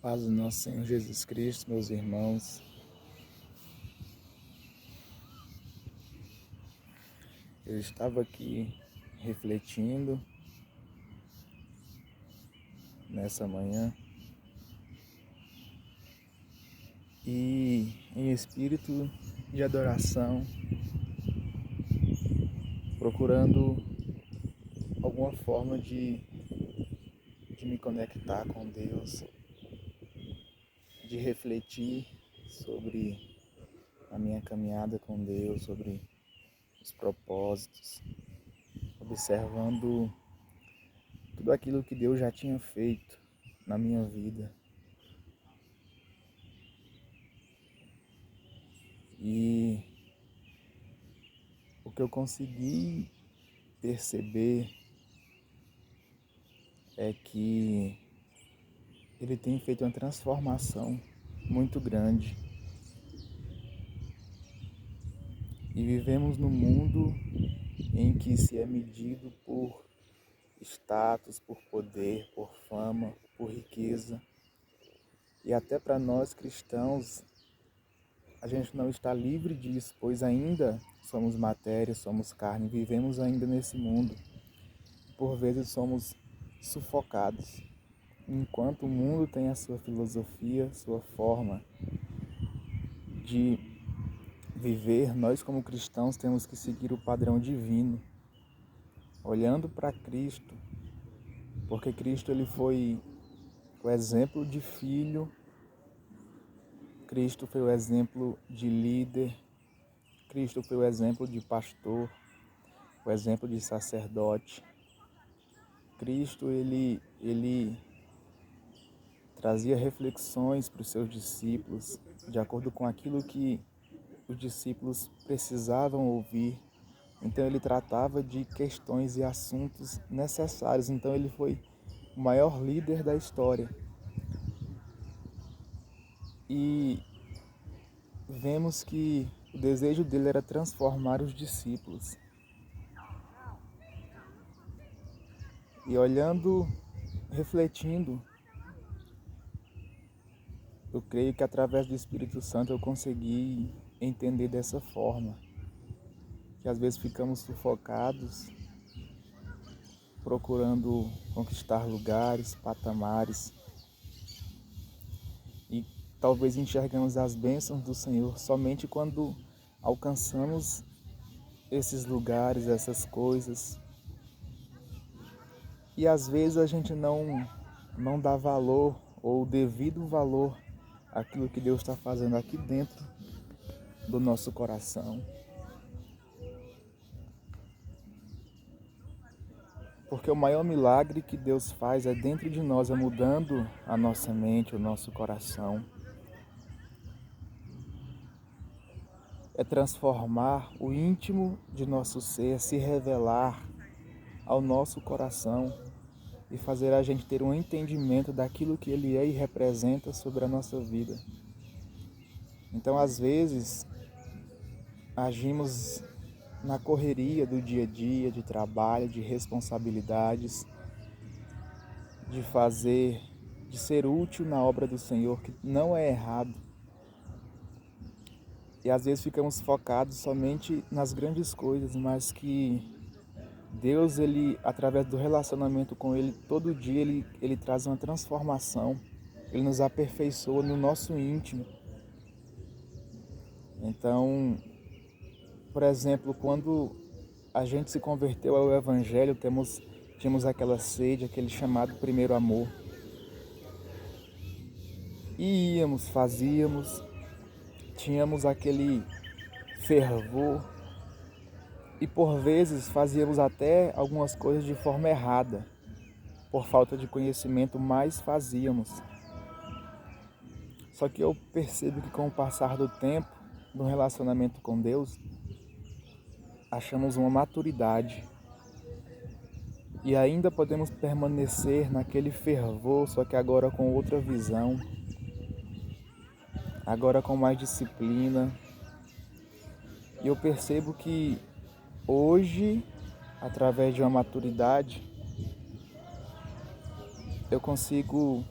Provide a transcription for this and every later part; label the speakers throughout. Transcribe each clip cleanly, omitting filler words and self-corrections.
Speaker 1: Paz do nosso Senhor Jesus Cristo, meus irmãos. Eu estava aqui refletindo nessa manhã e em espírito de adoração, procurando alguma forma de me conectar com Deus, de refletir sobre a minha caminhada com Deus, sobre os propósitos, observando tudo aquilo que Deus já tinha feito na minha vida. E o que eu consegui perceber é que Ele tem feito uma transformação muito grande. E vivemos num mundo em que se é medido por status, por poder, por fama, por riqueza. E até para nós cristãos, a gente não está livre disso, pois ainda somos matéria, somos carne, vivemos ainda nesse mundo. Por vezes somos sufocados, enquanto o mundo tem a sua filosofia, sua forma de viver. Nós como cristãos temos que seguir o padrão divino, olhando para Cristo, porque Cristo ele foi o exemplo de filho, Cristo foi o exemplo de líder, Cristo foi o exemplo de pastor, o exemplo de sacerdote. Cristo ele trazia reflexões para os seus discípulos, de acordo com aquilo que os discípulos precisavam ouvir. Então ele tratava de questões e assuntos necessários. Então ele foi o maior líder da história. E vemos que o desejo dele era transformar os discípulos. E olhando, refletindo, eu creio que através do Espírito Santo eu consegui entender dessa forma. Que às vezes ficamos sufocados, procurando conquistar lugares, patamares, e talvez enxergamos as bênçãos do Senhor somente quando alcançamos esses lugares, essas coisas. E às vezes a gente não dá valor ou devido valor àquilo que Deus está fazendo aqui dentro do nosso coração. Porque o maior milagre que Deus faz é dentro de nós, é mudando a nossa mente, o nosso coração. É transformar o íntimo de nosso ser, se revelar ao nosso coração e fazer a gente ter um entendimento daquilo que Ele é e representa sobre a nossa vida. Então, às vezes, agimos na correria do dia a dia, de trabalho, de responsabilidades, de ser útil na obra do Senhor, que não é errado. E às vezes ficamos focados somente nas grandes coisas, mas que Deus, ele, através do relacionamento com Ele, todo dia ele traz uma transformação. Ele nos aperfeiçoa no nosso íntimo. Então, por exemplo, quando a gente se converteu ao Evangelho, tínhamos aquela sede, aquele chamado primeiro amor. E íamos, fazíamos, tínhamos aquele fervor e por vezes fazíamos até algumas coisas de forma errada, por falta de conhecimento, mas fazíamos. Só que eu percebo que com o passar do tempo, no relacionamento com Deus, achamos uma maturidade e ainda podemos permanecer naquele fervor, só que agora com outra visão, agora com mais disciplina. E eu percebo que hoje, através de uma maturidade, eu consigo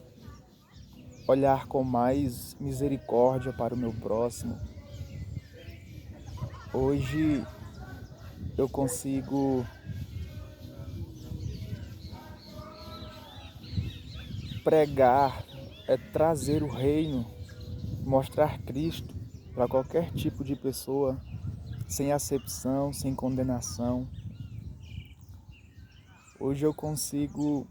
Speaker 1: olhar com mais misericórdia para o meu próximo. Hoje eu consigo pregar, trazer o reino, mostrar Cristo para qualquer tipo de pessoa, sem acepção, sem condenação. Hoje eu consigo,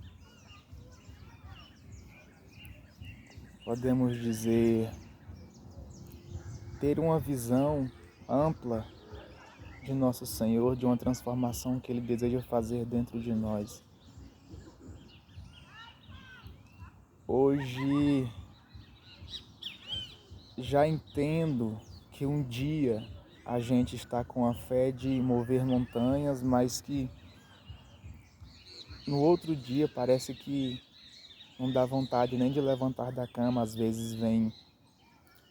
Speaker 1: podemos dizer, ter uma visão ampla de nosso Senhor, de uma transformação que Ele deseja fazer dentro de nós. Hoje já entendo que um dia a gente está com a fé de mover montanhas, mas que no outro dia parece que não dá vontade nem de levantar da cama. Às vezes vem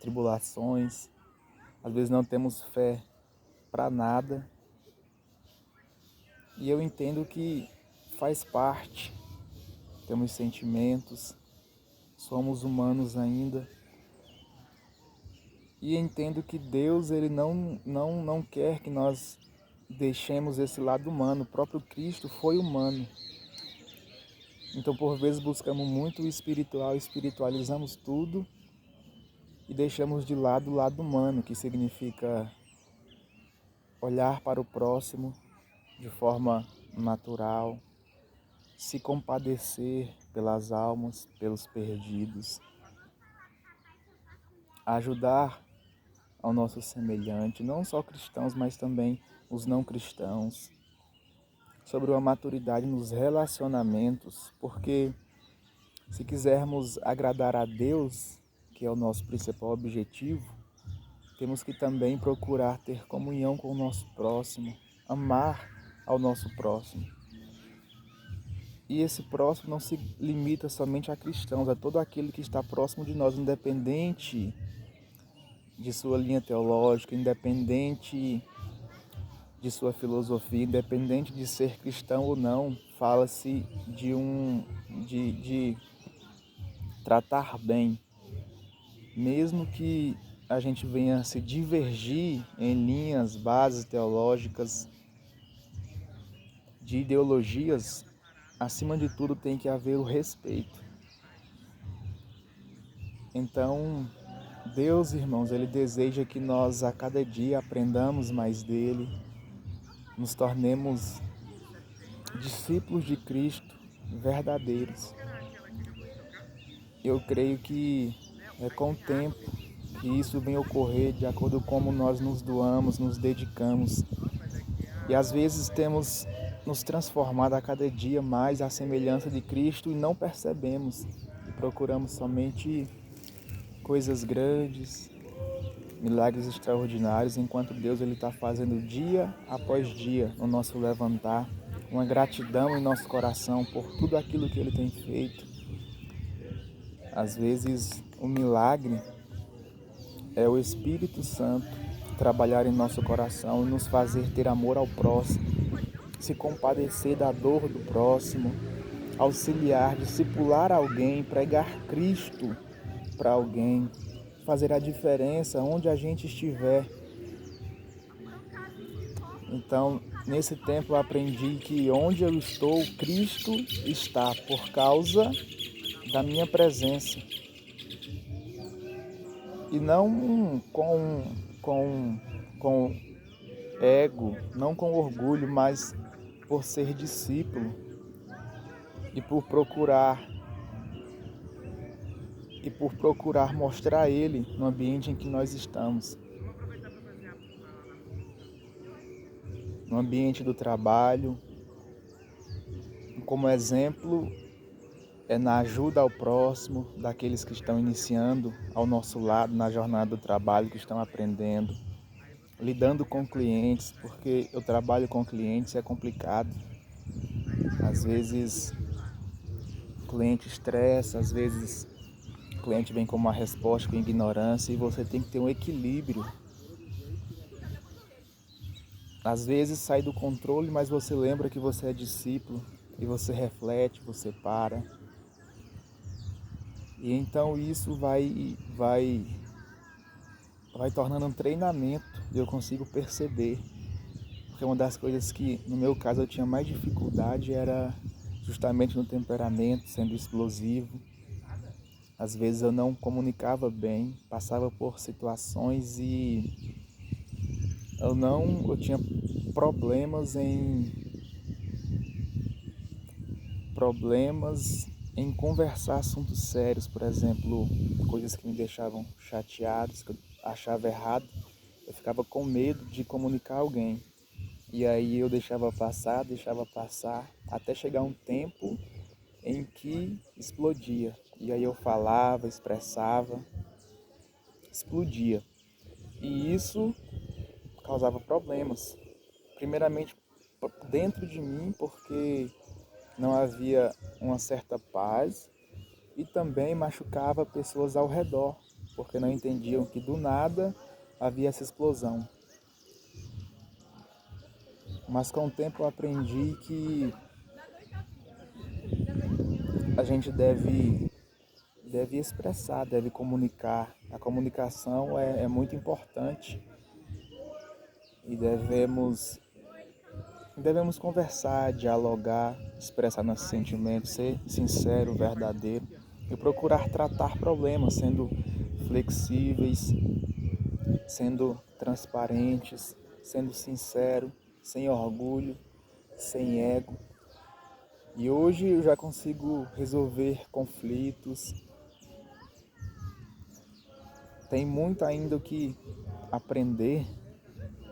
Speaker 1: tribulações, às vezes não temos fé para nada. E eu entendo que faz parte, temos sentimentos, somos humanos ainda. E entendo que Deus ele não quer que nós deixemos esse lado humano. O próprio Cristo foi humano. Então, por vezes, buscamos muito o espiritual, espiritualizamos tudo e deixamos de lado o lado humano, que significa olhar para o próximo de forma natural, se compadecer pelas almas, pelos perdidos, ajudar ao nosso semelhante, não só cristãos, mas também os não cristãos, sobre uma maturidade nos relacionamentos, porque se quisermos agradar a Deus, que é o nosso principal objetivo, temos que também procurar ter comunhão com o nosso próximo, amar ao nosso próximo. E esse próximo não se limita somente a cristãos, a todo aquele que está próximo de nós, independente de sua linha teológica, independente de sua filosofia, independente de ser cristão ou não. Fala-se de tratar bem, mesmo que a gente venha se divergir em linhas, bases teológicas, de ideologias. Acima de tudo tem que haver o respeito. Então, Deus, irmãos, Ele deseja que nós a cada dia aprendamos mais dEle, nos tornemos discípulos de Cristo verdadeiros. Eu creio que é com o tempo que isso vem ocorrer de acordo com como nós nos doamos, nos dedicamos. E às vezes temos nos transformado a cada dia mais à semelhança de Cristo e não percebemos. Procuramos somente coisas grandes, milagres extraordinários, enquanto Deus ele está fazendo dia após dia no nosso levantar, uma gratidão em nosso coração por tudo aquilo que Ele tem feito. Às vezes o milagre é o Espírito Santo trabalhar em nosso coração e nos fazer ter amor ao próximo, se compadecer da dor do próximo, auxiliar, discipular alguém, pregar Cristo para alguém, fazer a diferença onde a gente estiver. Então, nesse tempo eu aprendi que onde eu estou, Cristo está por causa da minha presença. E não com ego, não com orgulho, mas por ser discípulo e por procurar mostrar Ele no ambiente em que nós estamos. No ambiente do trabalho, como exemplo, na ajuda ao próximo, daqueles que estão iniciando ao nosso lado na jornada do trabalho, que estão aprendendo, lidando com clientes, porque eu trabalho com clientes, é complicado. Às vezes o cliente estressa, às vezes o cliente vem com uma resposta com ignorância e você tem que ter um equilíbrio. Às vezes sai do controle, mas você lembra que você é discípulo e você reflete, você para. E então isso vai tornando um treinamento e eu consigo perceber. Porque uma das coisas que, no meu caso, eu tinha mais dificuldade era justamente no temperamento, sendo explosivo. Às vezes eu não comunicava bem, passava por situações e eu tinha problemas em problemas em conversar assuntos sérios, por exemplo, coisas que me deixavam chateados, que eu achava errado, eu ficava com medo de comunicar a alguém. E aí eu deixava passar, até chegar um tempo em que explodia. E aí eu falava, expressava, explodia. E isso causava problemas. Primeiramente dentro de mim, porque não havia uma certa paz, e também machucava pessoas ao redor, porque não entendiam que do nada havia essa explosão. Mas com o tempo eu aprendi que a gente deve expressar, deve comunicar. A comunicação é muito importante e devemos conversar, dialogar, expressar nossos sentimentos, ser sincero, verdadeiro e procurar tratar problemas sendo flexíveis, sendo transparentes, sendo sincero, sem orgulho, sem ego. E hoje eu já consigo resolver conflitos. Tem muito ainda o que aprender,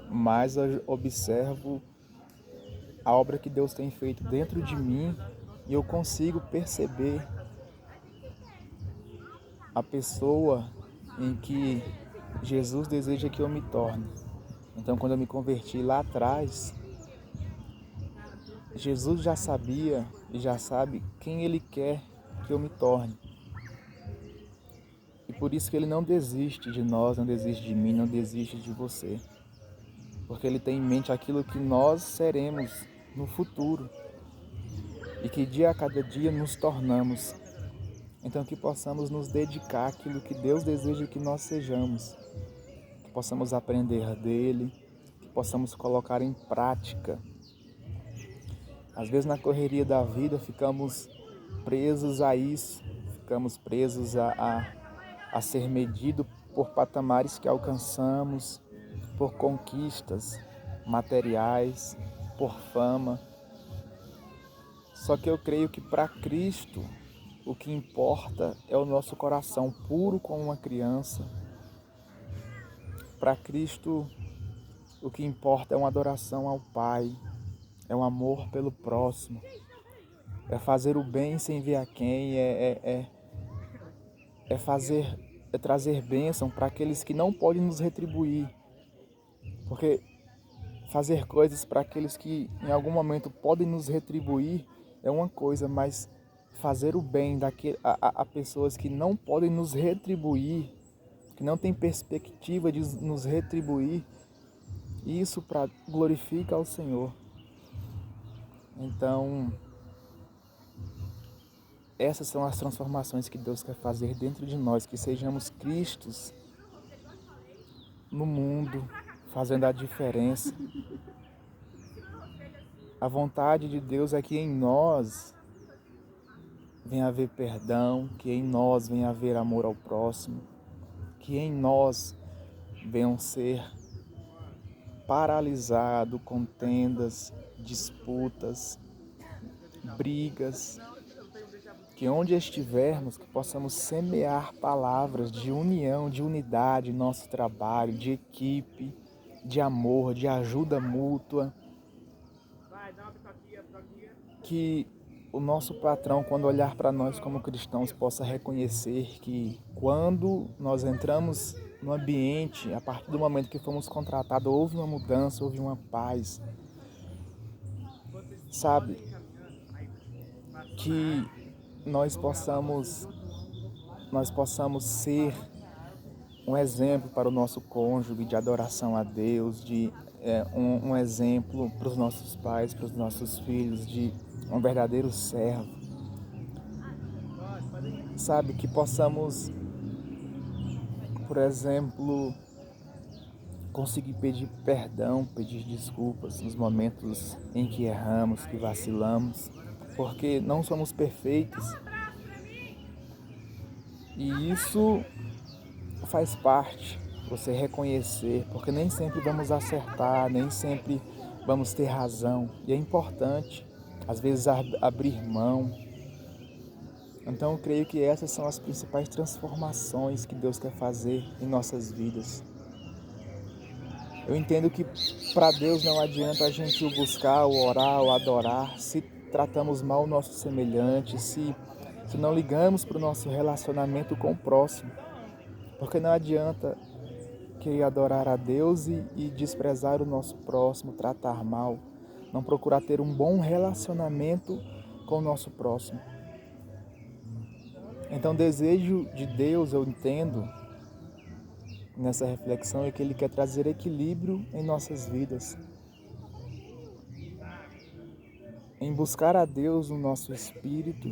Speaker 1: mas eu observo a obra que Deus tem feito dentro de mim e eu consigo perceber a pessoa em que Jesus deseja que eu me torne. Então, quando eu me converti lá atrás, Jesus já sabia e já sabe quem Ele quer que eu me torne. E por isso que Ele não desiste de nós, não desiste de mim, não desiste de você. Porque Ele tem em mente aquilo que nós seremos no futuro e que dia a cada dia nos tornamos. Então que possamos nos dedicar àquilo que Deus deseja que nós sejamos, que possamos aprender dEle, que possamos colocar em prática. Às vezes na correria da vida ficamos presos a isso, ficamos presos a ser medido por patamares que alcançamos, por conquistas materiais, por fama. Só que eu creio que para Cristo o que importa é o nosso coração puro como uma criança. Para Cristo o que importa é uma adoração ao Pai, é um amor pelo próximo, é fazer o bem sem ver a quem, é trazer bênção para aqueles que não podem nos retribuir. Porque fazer coisas para aqueles que em algum momento podem nos retribuir é uma coisa, mas fazer o bem a pessoas que não podem nos retribuir, que não têm perspectiva de nos retribuir, isso para glorifica ao Senhor. Então, essas são as transformações que Deus quer fazer dentro de nós, que sejamos Cristos no mundo, fazendo a diferença. A vontade de Deus é que em nós venha haver perdão, que em nós venha haver amor ao próximo, que em nós venham ser paralisados contendas, disputas, brigas, que onde estivermos, que possamos semear palavras de união, de unidade em nosso trabalho, de equipe, de amor, de ajuda mútua. Que o nosso patrão, quando olhar para nós como cristãos, possa reconhecer que quando nós entramos no ambiente, a partir do momento que fomos contratados, houve uma mudança, houve uma paz. Sabe? Que nós possamos ser um exemplo para o nosso cônjuge de adoração a Deus, um exemplo para os nossos pais, para os nossos filhos, de um verdadeiro servo. sabe, que possamos, por exemplo, conseguir pedir perdão, pedir desculpas nos momentos em que erramos, que vacilamos, porque não somos perfeitos e isso faz parte, você reconhecer, porque nem sempre vamos acertar, nem sempre vamos ter razão e é importante, às vezes, abrir mão. Então eu creio que essas são as principais transformações que Deus quer fazer em nossas vidas. Eu entendo que para Deus não adianta a gente o buscar, o orar, o adorar, se tratamos mal o nosso semelhante, se não ligamos para o nosso relacionamento com o próximo. Porque não adianta querer adorar a Deus e desprezar o nosso próximo, tratar mal, não procurar ter um bom relacionamento com o nosso próximo. Então o desejo de Deus, eu entendo, nessa reflexão, é que Ele quer trazer equilíbrio em nossas vidas. Em buscar a Deus no nosso espírito,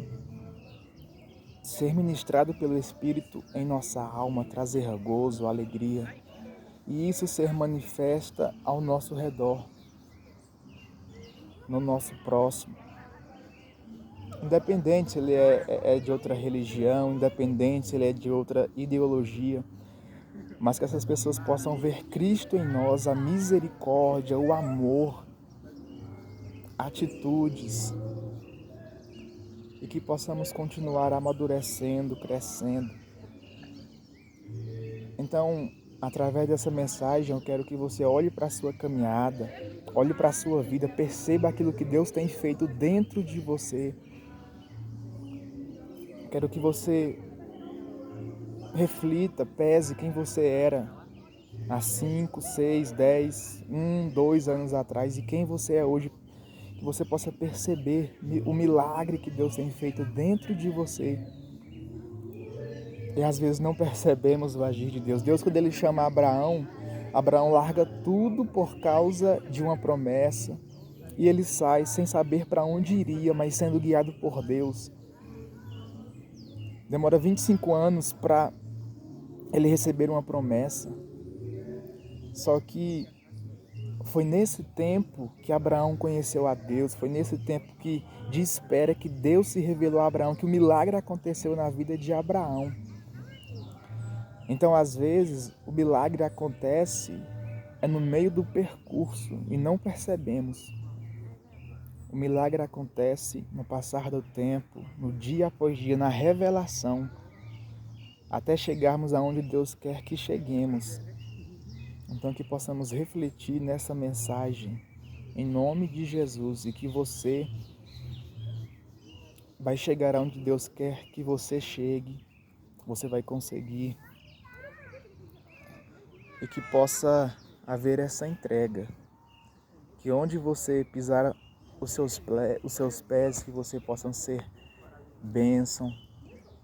Speaker 1: ser ministrado pelo Espírito em nossa alma, trazer gozo, alegria, e isso ser manifesta ao nosso redor, no nosso próximo. Independente se ele é de outra religião, independente se ele é de outra ideologia, mas que essas pessoas possam ver Cristo em nós, a misericórdia, o amor, atitudes, e que possamos continuar amadurecendo, crescendo. Então, através dessa mensagem, eu quero que você olhe para a sua caminhada, olhe para a sua vida, perceba aquilo que Deus tem feito dentro de você. Quero que você reflita, pese quem você era há 5, 6, 10, 2 anos atrás e quem você é hoje, que você possa perceber o milagre que Deus tem feito dentro de você. E às vezes não percebemos o agir de Deus. Deus, quando Ele chama Abraão, Abraão larga tudo por causa de uma promessa e ele sai sem saber para onde iria, mas sendo guiado por Deus. Demora 25 anos para ele receber uma promessa. Só que foi nesse tempo que Abraão conheceu a Deus, foi nesse tempo de espera que Deus se revelou a Abraão, que o milagre aconteceu na vida de Abraão. Então, às vezes, o milagre acontece no meio do percurso e não percebemos. O milagre acontece no passar do tempo, no dia após dia, na revelação, até chegarmos aonde Deus quer que cheguemos. Então, que possamos refletir nessa mensagem, em nome de Jesus, e que você vai chegar aonde Deus quer que você chegue, você vai conseguir, e que possa haver essa entrega, que onde você pisar os seus pés, que você possam ser bênção,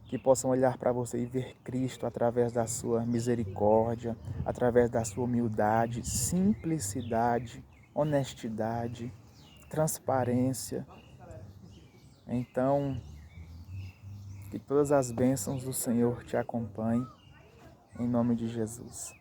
Speaker 1: que possam olhar para você e ver Cristo através da sua misericórdia, através da sua humildade, simplicidade, honestidade, transparência. Então, que todas as bênçãos do Senhor te acompanhem, em nome de Jesus.